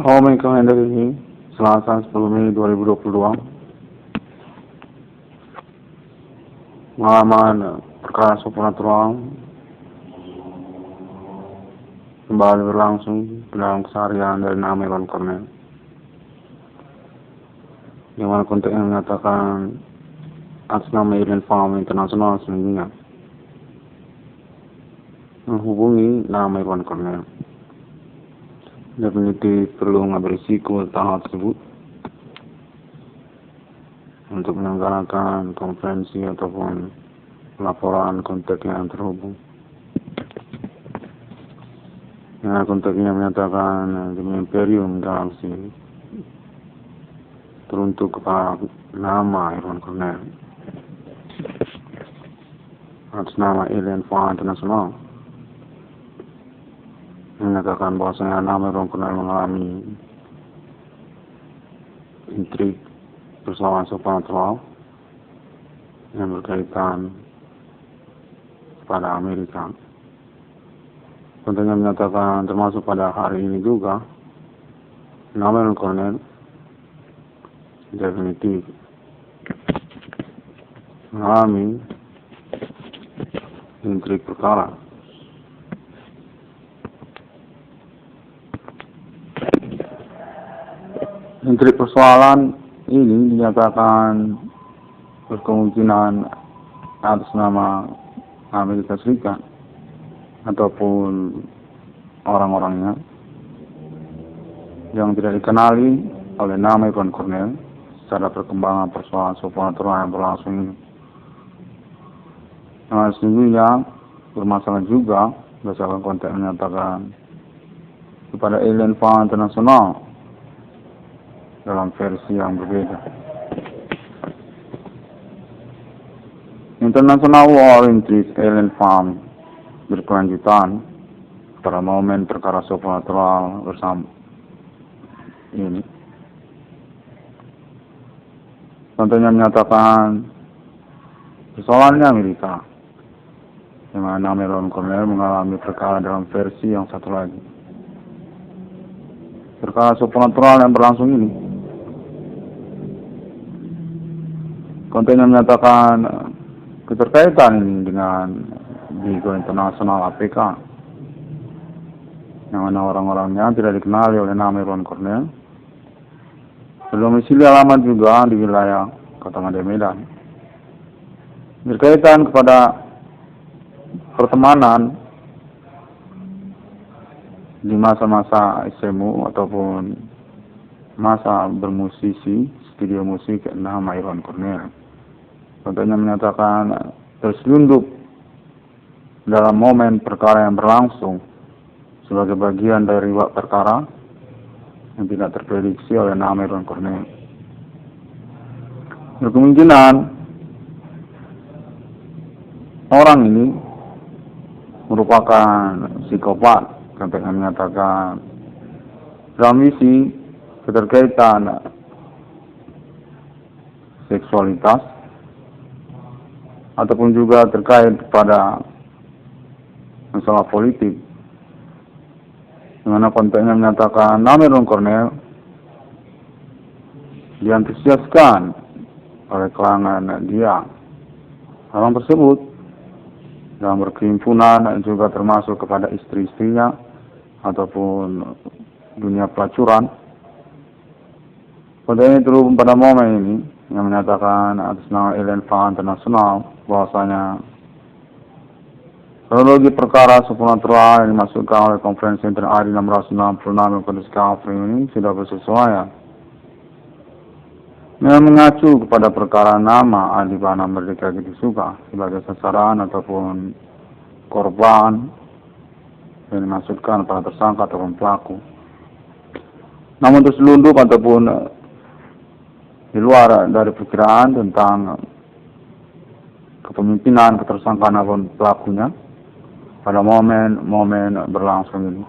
Home kalender ini Selasa 10 Mei 2022. Pengalaman perkara supernatural kembali berlangsung dalam keseharian dari nama Iwan Cornell, yang mana konteksnya menyatakan atas nama Alien Farm Internasional sehingga menghubungi nama Iwan Cornell. Definitif perlu mengambil risiko tentang hal tersebut untuk menyelenggarakan konferensi ataupun laporan kontak yang terhubung. Yang kontaknya menyatakan demi Imperium Galaxy teruntuk kepada nama Iwan Cornell atas nama Alien Farm Internasional, menyatakan bahwasanya nama Iwan Cornell mengalami intrik persoalan supernatural yang berkaitan pada Amerika. Tentunya menyatakan termasuk pada hari ini juga nama Iwan Cornell definitif mengalami intrik perkara. Intrik persoalan ini dinyatakan berkemungkinan atas nama Amerika Serikat ataupun orang-orangnya yang tidak dikenali oleh nama Iwan Cornell secara perkembangan persoalan supernatural yang berlangsung ini. Nah, sesungguhnya bermasalah juga berdasarkan konteks menyatakan kepada Alien Farm Internasional dalam versi yang berbeda. International War Intrude Alien Farm berkelanjutan pada momen perkara supernatural bersama ini. Contohnya menyatakan persoalannya Amerika, di mana Iwan Cornell mengalami perkara dalam versi yang satu lagi. Perkara supernatural yang berlangsung ini kontennya menyatakan keterkaitan ini dengan Bigo Internasional APK, yang mana orang-orangnya tidak dikenali oleh nama Iwan Cornell. Berdomisili alamat juga di wilayah Kota Made Medan. Berkaitan kepada pertemanan di masa-masa SMU ataupun masa bermusisi studio musik nama Iwan Cornell. Contohnya menyatakan terselundup dalam momen perkara yang berlangsung sebagai bagian dari riwayat perkara yang tidak terprediksi oleh nama Iwan Cornell. Berkemungkinan orang ini merupakan psikopat, contohnya menyatakan dalam misi keterkaitan seksualitas ataupun juga terkait pada masalah politik, di mana kontennya menyatakan nama Iwan Cornell diantusiaskan oleh kalangan dia. Orang tersebut dalam berkehimpunan juga termasuk kepada istri-istrinya ataupun dunia pelacuran. Kontennya terhubung pada momen ini yang menyatakan atas nama Alien Farm Internasional bahwasanya kronologi perkara supernatural yang dimasukkan oleh konferensi internasional 666 yang kondisi Kafri ini sudah bersesuaian. Yang mengacu kepada perkara nama Adi Bana Merdeka Gitu Suka sebagai sasaran ataupun korban yang dimaksudkan pada tersangka ataupun pelaku. Namun terselundup ataupun di luar dari perkiraan tentang kepemimpinan ketersangkaan ataupun pelakunya pada momen berlangsung ini.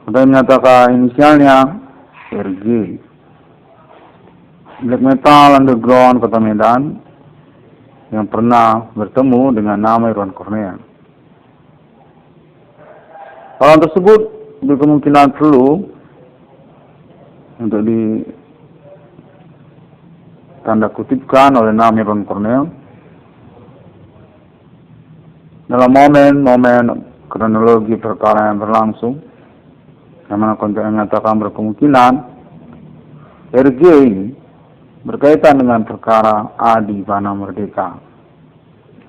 Sudah menyatakan inisialnya RG, Black Metal Underground Kota Medan, yang pernah bertemu dengan nama Iwan Cornell. Orang tersebut berkemungkinan perlu untuk ditanda kutipkan oleh nama Irwan Cornell dalam momen-momen kronologi perkara yang berlangsung, yang mana konten menyatakan berkemungkinan RG ini berkaitan dengan perkara Adi Bana Merdeka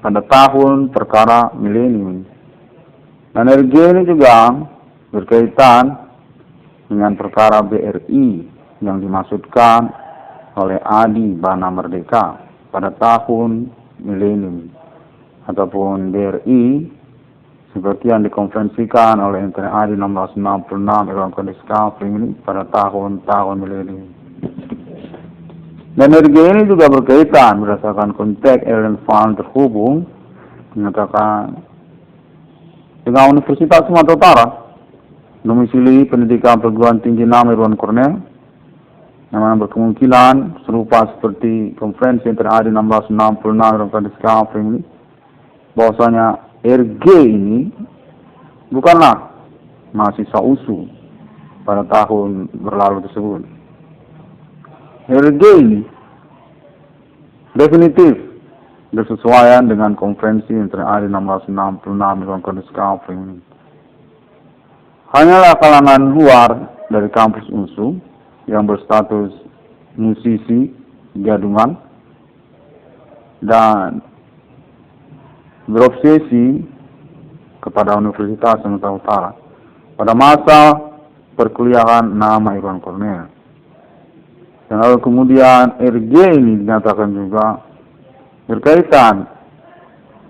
pada tahun perkara milenium. Dan RG ini juga berkaitan dengan perkara BRI yang dimaksudkan oleh Adi Bana Merdeka pada tahun milenium, ataupun BRI seperti yang dikonvensikan oleh Internet Adi 1666 Irwan Cornell ini pada tahun-tahun milenium. Dan RG ini juga berkaitan berdasarkan konteks Ellen Fan terhubung menyatakan dengan Universitas Sumatera Utara, domisili pendidikan perguruan tinggi nama Irwan Cornell, yang mana berkemungkinan serupa seperti konferensi Internet Adi 1666 Irwan Cornell ini, bahwasanya RG ini bukanlah mahasiswa USU pada tahun berlalu tersebut. RG ini definitif bersesuaian dengan konvensi Internet Adi 1666 Irwan Cornell ini. Hanyalah kalangan luar dari kampus UNSU yang berstatus musisi gadungan dan berobsesi kepada Universitas Sumatera Utara pada masa perkuliahan nama Irwan Cornell. Dan lalu kemudian RG ini dinyatakan juga berkaitan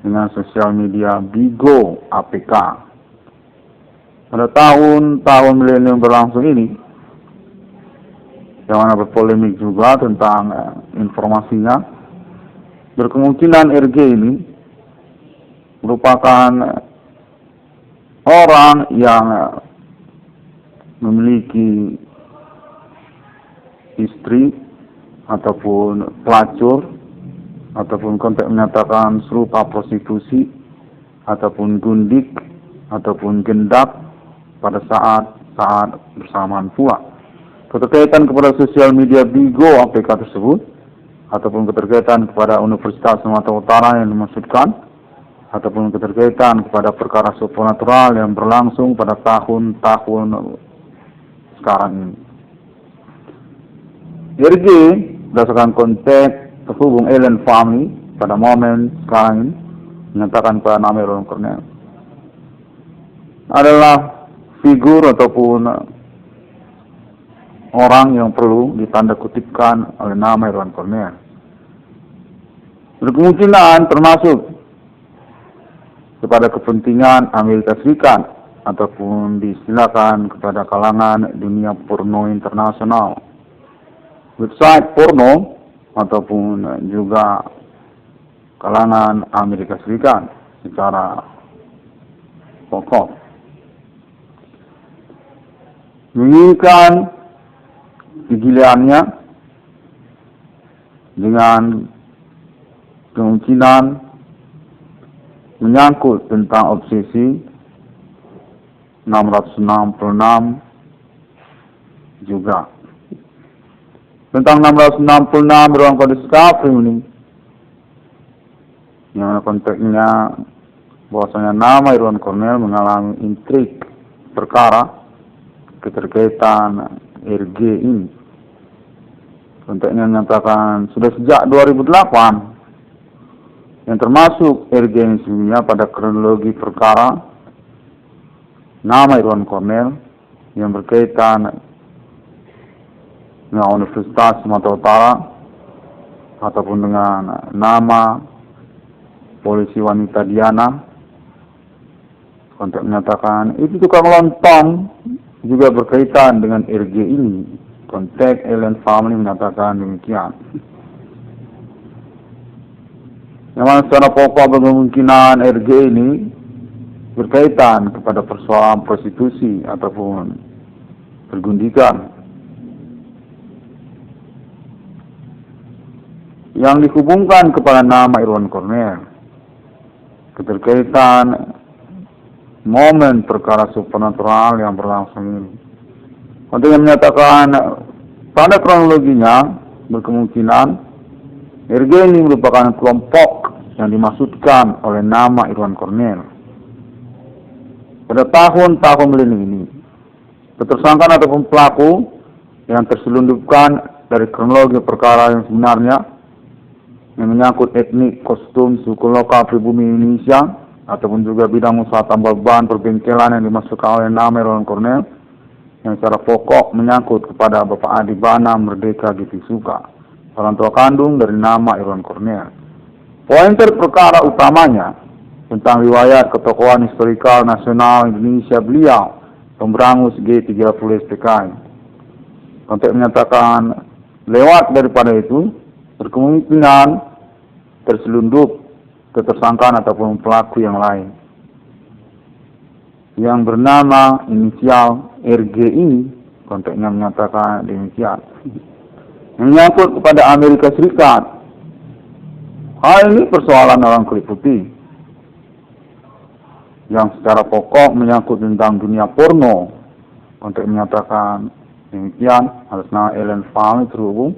dengan sosial media Bigo APK. Pada tahun-tahun milenium berlangsung ini, yang mana berpolemik juga tentang informasinya, berkemungkinan RG ini merupakan orang yang memiliki istri ataupun pelacur ataupun konteks menyatakan serupa prostitusi ataupun gundik ataupun gendak pada saat bersamaan pula. Keterkaitan kepada sosial media Bigo APK tersebut ataupun keterkaitan kepada Universitas Sumatera Utara yang dimaksudkan ataupun keterkaitan kepada perkara supernatural yang berlangsung pada tahun-tahun sekarang ini. RG berdasarkan konteks terhubung Ellen Family pada momen sekarang ini menyatakan kepada nama Irwan Cornell adalah figur ataupun orang yang perlu ditanda kutipkan oleh nama Irwan Cornell. Berkemungkinan termasuk kepada kepentingan Amerika Serikat ataupun diistilahkan kepada kalangan dunia porno internasional, website porno ataupun juga kalangan Amerika Serikat secara pokok menginginkan kegilaannya dengan kemungkinan menyangkut tentang obsesi 666 juga. Tentang 666 beruang kode skafri ini, yang konteksnya bahwasanya nama Irwan Cornell mengalami intrik perkara keterkaitan RG ini. Konteksnya menyatakan sudah sejak 2008 yang termasuk RG ini sebelumnya pada kronologi perkara nama Irwan Cornell yang berkaitan dengan Universitas Sumatera Utara ataupun dengan nama polisi wanita Diana. Konteks menyatakan itu tukang lontong juga berkaitan dengan RG ini. Konteks Ellen Family menyatakan demikian. Yang mana secara pokok berkemungkinan RG ini berkaitan kepada persoalan prostitusi ataupun pergundikan yang dihubungkan kepada nama Irwan Cornell, keterkaitan momen perkara supernatural yang berlangsung ini. Untuk yang menyatakan Pada kronologinya, berkemungkinan RG ini merupakan kelompok yang dimaksudkan oleh nama Irwan Cornell. Pada tahun-tahun milenium ini, ketersangkaan ataupun pelaku yang terselundupkan dari kronologi perkara yang sebenarnya yang menyangkut etnik, kostum, suku lokal pribumi Indonesia ataupun juga bidang usaha tambal ban perbengkelan yang dimasukkan oleh nama Irwan Cornell yang secara pokok menyangkut kepada Bapak Adi Bana Merdeka Gitisuka, orang tua kandung dari nama Irwan Cornell. Pointer perkara utamanya tentang riwayat ketokohan historikal nasional Indonesia beliau, pemberangus G30 SPKI. Konteks menyatakan lewat daripada itu, berkemungkinan terselundup ketersangkaan ataupun pelaku yang lain yang bernama inisial RG ini, konteksnya menyatakan demikian, menyangkut kepada Amerika Serikat. Hal ini persoalan orang kulit putih yang secara pokok menyangkut tentang dunia porno. Konteks menyatakan demikian atas nama Ellen Farm terhubung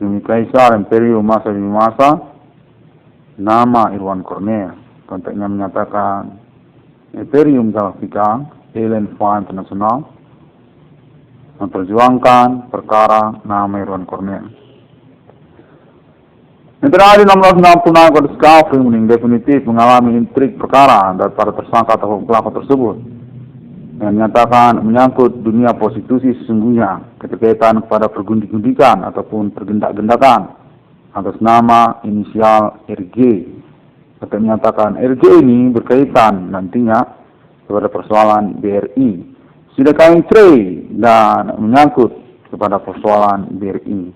demi Kaisar Imperium masa demi masa nama Irwan Cornell. Konteksnya menyatakan Imperium Galactica Ellen Farm International memperjuangkan perkara nama Irwan Cornell. Yang terakhir 1666 Kode Skafring definitif mengalami intrik perkara dari para tersangka atau pelaku tersebut yang menyatakan menyangkut dunia prostitusi sesungguhnya keterkaitan kepada pergundik-gundikan ataupun pergendak-gendakan atas nama inisial RG. Kata menyatakan RG ini berkaitan nantinya kepada persoalan BRI, Sidakawin Trey, dan menyangkut kepada persoalan BRI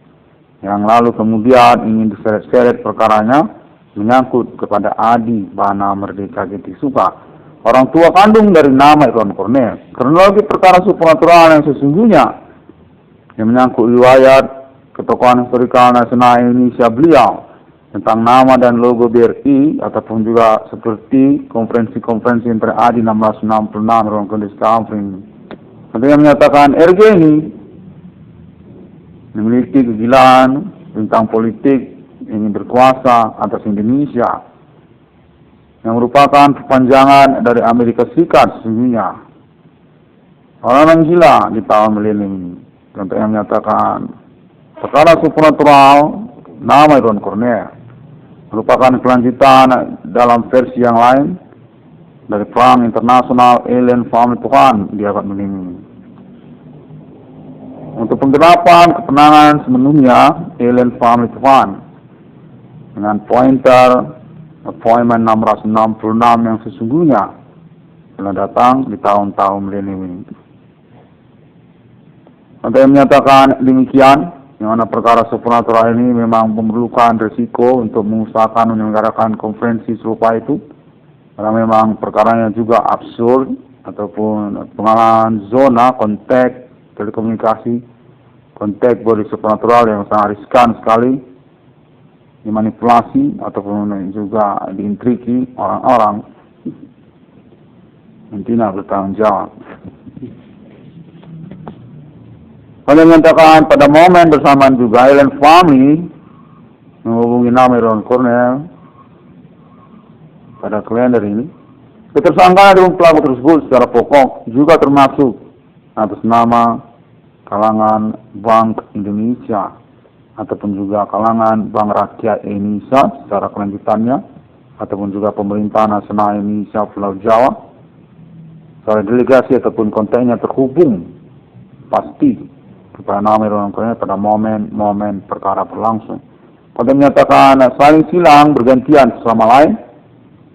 yang lalu kemudian ingin diseret-seret perkaranya menyangkut kepada Adi Bana Merdeka Gitisuka, orang tua kandung dari nama Irwan Cornell. Kronologi perkara supernatural yang sesungguhnya yang menyangkut riwayat ketokohan historikal nasional Indonesia beliau tentang nama dan logo BRI ataupun juga seperti konferensi-konferensi yang terjadi 1666 dalam kondisi Skafring. Ketika menyatakan RG ini memiliki kegilaan tentang politik ingin berkuasa atas Indonesia yang merupakan perpanjangan dari Amerika Serikat sesungguhnya. Orang-orang gila di tahun milenium ini. Contoh yang menyatakan perkara supernatural nama Irwan Cornell merupakan kelanjutan dalam versi yang lain dari perang internasional Alien Family Tuhan di abad milenium. Untuk penggelapan ketenangan semenuhnya Alien Family Tuhan dengan pointer appointment 666 yang sesungguhnya telah datang di tahun-tahun milenium ini. Untuk yang menyatakan demikian, yang mana perkara supernatural ini memang memerlukan risiko untuk mengusahakan menyelenggarakan konferensi serupa itu, karena memang perkaranya juga absurd ataupun pengalaman zona kontak telekomunikasi, kontak body supernatural yang sangat riskan sekali, dimanipulasi ataupun juga diintrigi orang-orang yang tidak bertanggung jawab. Pada menyatakan pada momen bersamaan juga Ellen Family menghubungi nama Irwan Cornell pada kalender ini. Ketersangkaan dengan pelaku tersebut secara pokok juga termasuk atas nama kalangan Bank Indonesia ataupun juga kalangan Bank Rakyat Indonesia secara kelanjutannya ataupun juga pemerintah nasional Indonesia Pulau Jawa. Secara delegasi ataupun kontennya terhubung pasti kepada nama Irwan Cornell pada momen-momen perkara berlangsung. Pada menyatakan saling silang bergantian sama lain,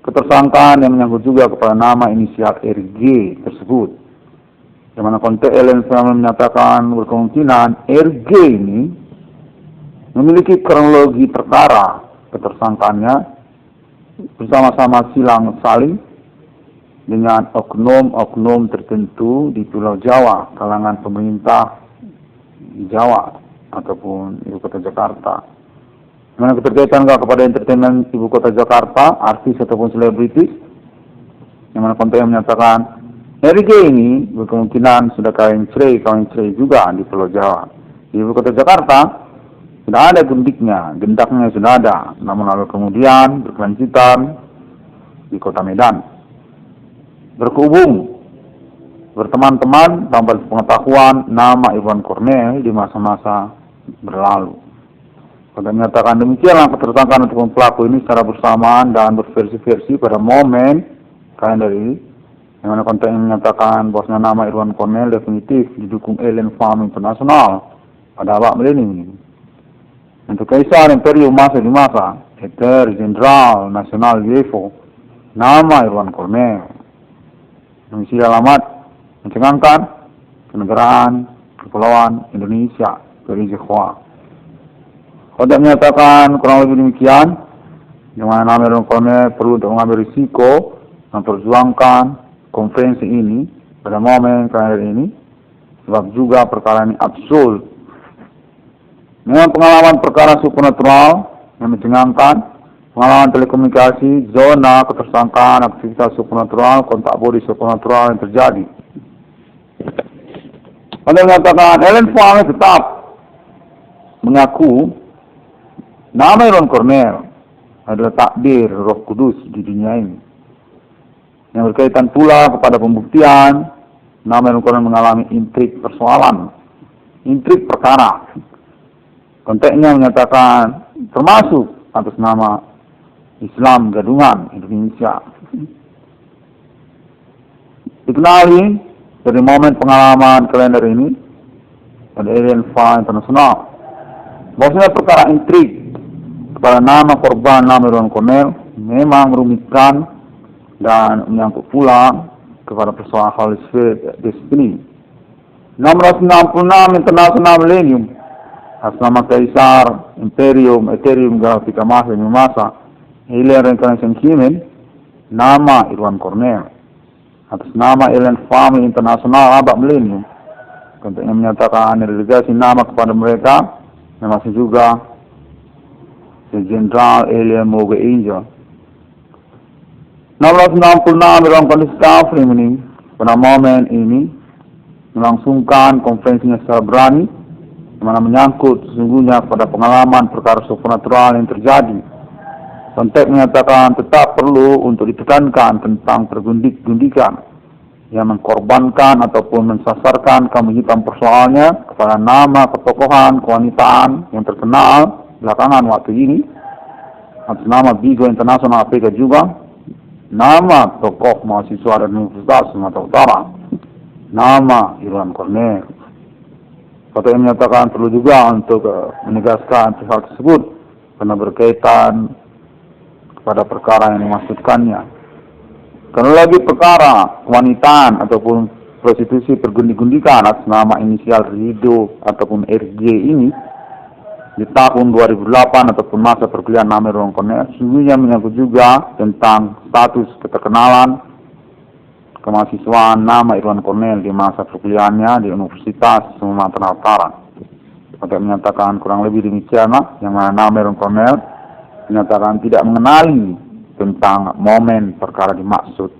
ketersangkaan yang menyangkut juga kepada nama inisial RG tersebut. Di mana konteks Ellen menyatakan berkemungkinan RG ini memiliki kronologi perkara ketersangkaannya bersama-sama silang saling dengan oknum-oknum tertentu di Pulau Jawa, kalangan pemerintah di Jawa ataupun ibu kota Jakarta. Dengan keterkaitan kepada entertainment ibu kota Jakarta, artis ataupun selebritis, yang mana konten menyatakan RG ini berkemungkinan sudah kawin cerai juga di Pulau Jawa. Di ibu kota Jakarta sudah ada gundiknya, gendaknya sudah ada, namun lalu kemudian berkelanjutan di kota Medan. Berhubung berteman-teman tanpa pengetahuan nama Irwan Cornel di masa-masa berlalu. Pada menyatakan demikianlah ketersangkaan untuk pelaku ini secara bersamaan dan berversi-versi pada momen kalender ini, yang mana konten menyatakan bahwa nama Irwan Cornel definitif didukung Alien Farm International pada abad milenium. Untuk Kaisar Imperium masa di masa, Eter Jenderal Nasional UFO, nama Irwan Cornel, mengisi alamat mencengangkan kenegaraan Kepulauan Indonesia dari Jehwa. Konten menyatakan kurang lebih demikian, di mana nama Irwan Cornel perlu untuk mengambil risiko memperjuangkan konferensi ini pada momen kalender ini, sebab juga perkara ini absurd. Dengan pengalaman perkara supernatural yang mencengangkan, pengalaman telekomunikasi, zona ketersangkaan, aktivitas supernatural, kontak bodi supernatural yang terjadi. Anda mengatakan Alien Farm tetap mengaku nama Irwan Cornel adalah takdir Roh Kudus di dunia ini. Yang berkaitan pula kepada pembuktian, nama Irwan Cornel mengalami intrik persoalan, intrik perkara. Konteksnya menyatakan termasuk atas nama Islam Gadungan Indonesia. Dikenali dari momen pengalaman kalender ini pada Alien Farm International, bahwasanya perkara intrik kepada nama korban nama Irwan Cornel memang merumitkan dan menyangkut pula kepada persoalan Holy Spirit Destiny. 666 International Millennium atas nama Kaisar Imperium Ethereum Galactica Masa Alien Reincarnation Human, nama Irwan Cornel atas nama Alien Family International abad milenium. Konteksnya menyatakan delegasi nama kepada mereka, termasuk juga Jenderal Alien Moga Angel. 666 Irwan Discovery ini pada momen ini melangsungkan konferensinya secara berani, di mana menyangkut sesungguhnya pada pengalaman perkara supernatural yang terjadi. Konteks menyatakan tetap perlu untuk ditekankan tentang pergundik-gundikan yang mengkorbankan ataupun mensasarkan kambing hitam persoalannya kepada nama ketokohan kewanitaan yang terkenal belakangan waktu ini, atas nama Bigo International APK juga, nama tokoh mahasiswa dari Universitas Sumatera Utara, nama Irwan Cornel. Kota yang menyatakan perlu juga untuk menegaskan hal tersebut karena berkaitan kepada perkara yang dimaksudkannya. Kalau lagi perkara kewanitaan ataupun prostitusi pergundik-gundikan atas nama inisial Rido ataupun RJ ini di tahun 2008 ataupun masa perkuliahan nama Irwan Cornel, sesungguhnya menyangkut juga tentang status keterkenalan kemahasiswaan nama Irwan Cornel di masa perkuliahannya di Universitas Sumatera Utara. Pada menyatakan kurang lebih demikianlah, yang mana nama Irwan Cornel menyatakan tidak mengenali tentang momen perkara dimaksud.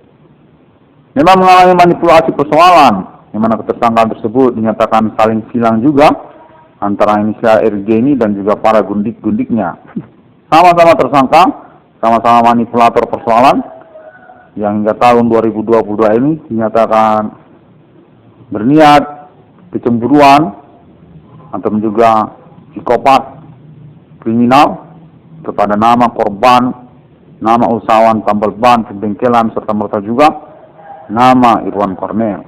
Memang mengalami manipulasi persoalan, yang mana ketersangkaan tersebut dinyatakan saling silang juga antara inisial RG ini dan juga para gundik-gundiknya. Sama-sama tersangka, sama-sama manipulator persoalan, yang hingga tahun 2022 ini dinyatakan berniat kecemburuan atau juga psikopat kriminal kepada nama korban, nama usahawan tambal ban pembengkelan serta merta juga nama Irwan Cornel.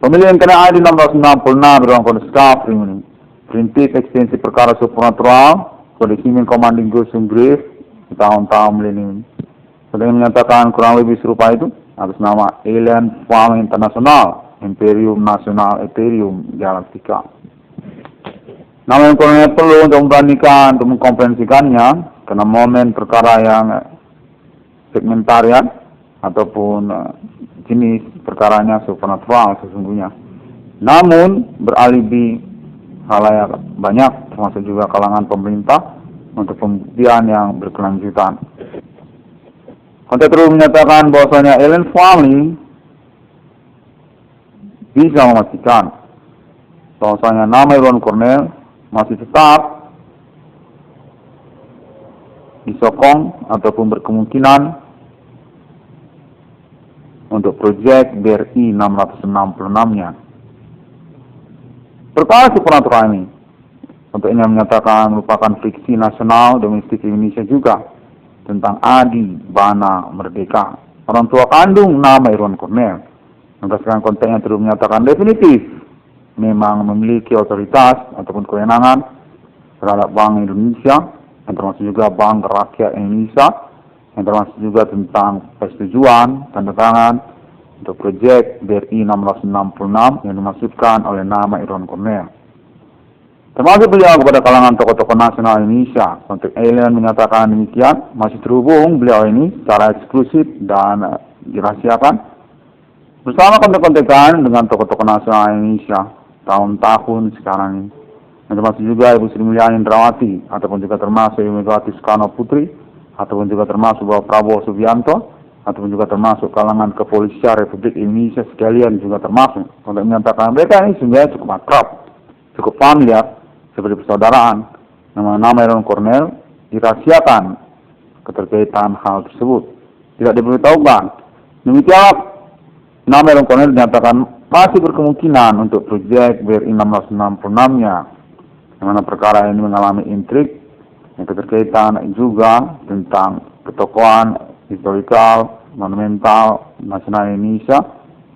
Pemilihan kena ID 666 Irwan Cornel Discovery ini perintis ekstensi perkara supernatural kode Human Commanding Ghost Grave di tahun-tahun milenium. Sedang menyatakan kurang lebih serupa itu atas nama Alien Farm International Imperium Nasional Ethereum Galactica. Nama yang kurang perlu untuk memberanikan untuk mengkomprehensikannya karena momen perkara yang segmentarian ataupun jenis perkaranya supernatural sesungguhnya. Namun beralibi halayak banyak termasuk juga kalangan pemerintah untuk pembuktian yang berkelanjutan. Konteks terus menyatakan bahwasanya Alien Family bisa memastikan bahwasanya nama Irwan Cornel masih tetap disokong ataupun berkemungkinan untuk proyek BRI 666-nya. Perkara supranatural ini tentunya menyatakan merupakan fiksi nasional domestik Indonesia juga tentang Adi Bana Merdeka, orang tua kandung nama Irwan Cornel. Berdasarkan konteks yang terus menyatakan definitif memang memiliki otoritas ataupun kewenangan terhadap Bank Indonesia, yang termasuk juga Bank Rakyat Indonesia, yang termasuk juga tentang persetujuan tanda tangan untuk proyek BRI 666 yang dimaksudkan oleh nama Irwan Cornel. Termasuk beliau kepada kalangan tokoh-tokoh nasional Indonesia. Konteks Alien menyatakan demikian, masih terhubung beliau ini secara eksklusif dan dirahasiakan bersama kontek-kontekan dengan tokoh-tokoh nasional Indonesia tahun-tahun sekarang ini. Dan termasuk juga Ibu Sri Mulyani Indrawati, ataupun juga termasuk Ibu Megawati Soekarno Putri, ataupun juga termasuk Bapak Prabowo Subianto, ataupun juga termasuk kalangan kepolisian Republik Indonesia sekalian juga termasuk. Untuk menyatakan mereka ini sebenarnya cukup akrab, cukup familiar, seperti persaudaraan. Nama-nama Irwan Cornel dirahasiakan keterkaitan hal tersebut, tidak diberitahukan. Demikian nama Irwan Cornel dinyatakan masih berkemungkinan untuk proyek BRI 666-nya, di mana perkara ini mengalami intrik yang keterkaitan juga tentang ketokohan historikal, monumental, nasional Indonesia,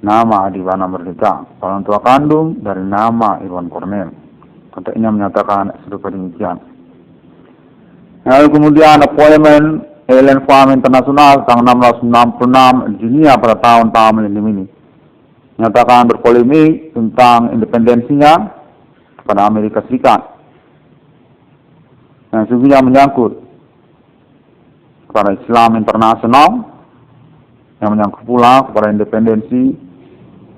nama Adi Bana Merdeka, orang tua kandung dari nama Irwan Cornel. Konteksnya menyatakan serupa demikian. Lalu kemudian appointment Alien Farm Internasional tanggal 666 di dunia pada tahun-tahun milenium ini menyatakan berpolemik tentang independensinya kepada Amerika Serikat, yang sesungguhnya menyangkut kepada Islam internasional, yang menyangkut pula kepada independensi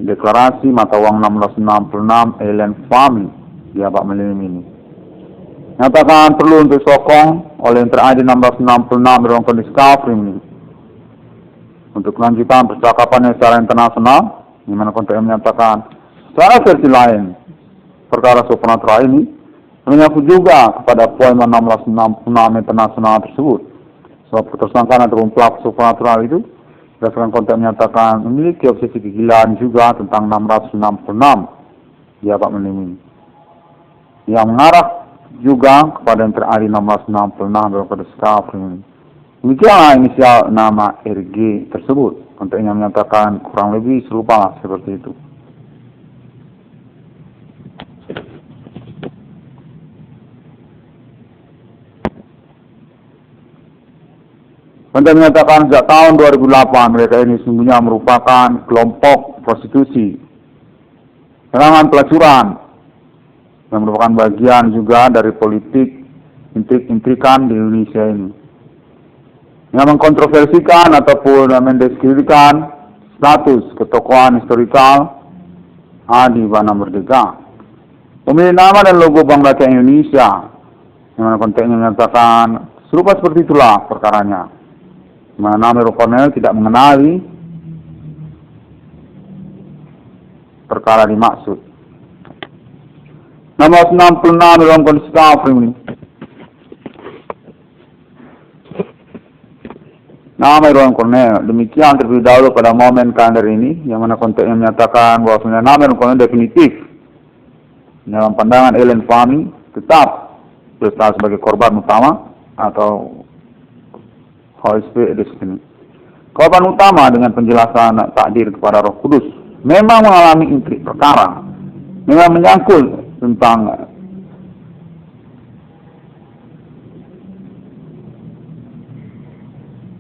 deklarasi mata uang 1666 Alien Farm di abad milenium ini. Nyatakan perlu untuk sokong oleh Inter-ID 1666 dalam kondisi kafir ini untuk kelanjutan percakapan secara internasional, di mana konteks menyatakan secara versi lain perkara supranatural ini menyangkut juga kepada poin 1666 internasional tersebut. Sebab ketersangkaan ataupun pelaku supranatural itu berdasarkan konteks menyatakan memiliki obsesi kegilaan juga tentang 666 di abad milenium ini, yang mengarah juga kepada Inter-ID 1666 dalam kondisi kafir ini. Demikianlah inisial nama RG tersebut. Konteksnya menyatakan kurang lebih serupa seperti itu. Konteks menyatakan sejak tahun 2008 mereka ini sesungguhnya merupakan kelompok prostitusi, serangan pelacuran, yang merupakan bagian juga dari politik intrik-intrikan di Indonesia ini, yang mengkontroversikan ataupun mendiskreditkan status ketokohan historikal Adi Bana Merdeka, pemilik nama dan logo Bank Rakyat Indonesia, yang mana konteksnya menyatakan serupa seperti itulah perkaranya, di mana nama Irwan Cornel tidak mengenali perkara dimaksud. 666 dalam kondisi kafir ini. Nama Irwan Cornel. Demikian terlebih dahulu pada momen kalender ini, yang mana konteksnya menyatakan bahwa nama Irwan Cornel definitif dalam pandangan Alien Farm tetap berstatus sebagai korban utama atau HSP Destiny. Korban utama dengan penjelasan takdir kepada Roh Kudus memang mengalami intrik perkara, memang menyangkut tentang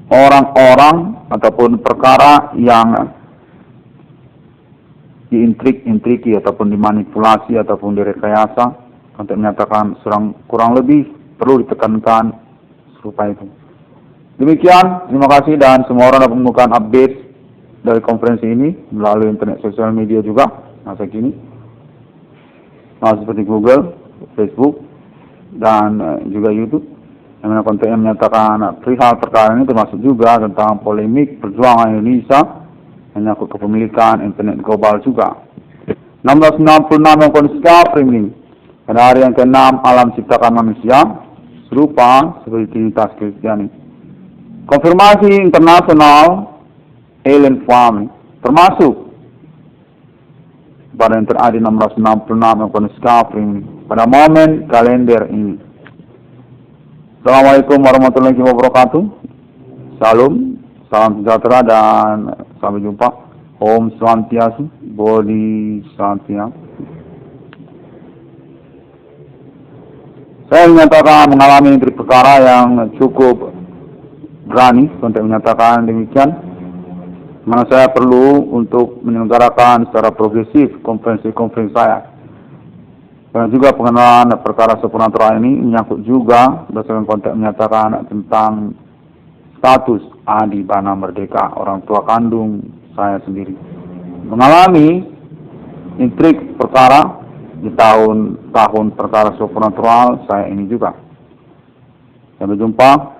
orang-orang ataupun perkara yang diintrik-intriki ataupun dimanipulasi ataupun direkayasa, untuk menyatakan kurang lebih perlu ditekankan serupa itu. Demikian, terima kasih, dan semua orang dapat menemukan update dari konferensi ini melalui internet sosial media juga masa kini, seperti Google, Facebook, dan juga YouTube, yang mana kontennya menyatakan perihal perkara ini termasuk juga tentang polemik perjuangan Indonesia menyangkut kepemilikan internet global juga. 666 Konstitusi Framing. Pada hari yang ke-6 alam ciptakan manusia serupa seperti Trinitas Kristiani. Konfirmasi internasional alien farming termasuk pada yang terjadi 666 Konstitusi Framing pada momen kalender ini. Assalamualaikum warahmatullahi wabarakatuh. Salam, salam sejahtera dan sampai jumpa. Om Swastiastu, Bodhisattva. Saya menyatakan mengalami perkara yang cukup berani untuk menyatakan demikian. Mana saya perlu untuk menyelenggarakan secara progresif konferensi saya. Dan juga pengenalan perkara supernatural ini menyangkut juga berdasarkan konteks menyatakan tentang status Adi Bana Merdeka, orang tua kandung saya sendiri. Mengalami intrik perkara di tahun perkara supernatural saya ini juga. Sampai jumpa.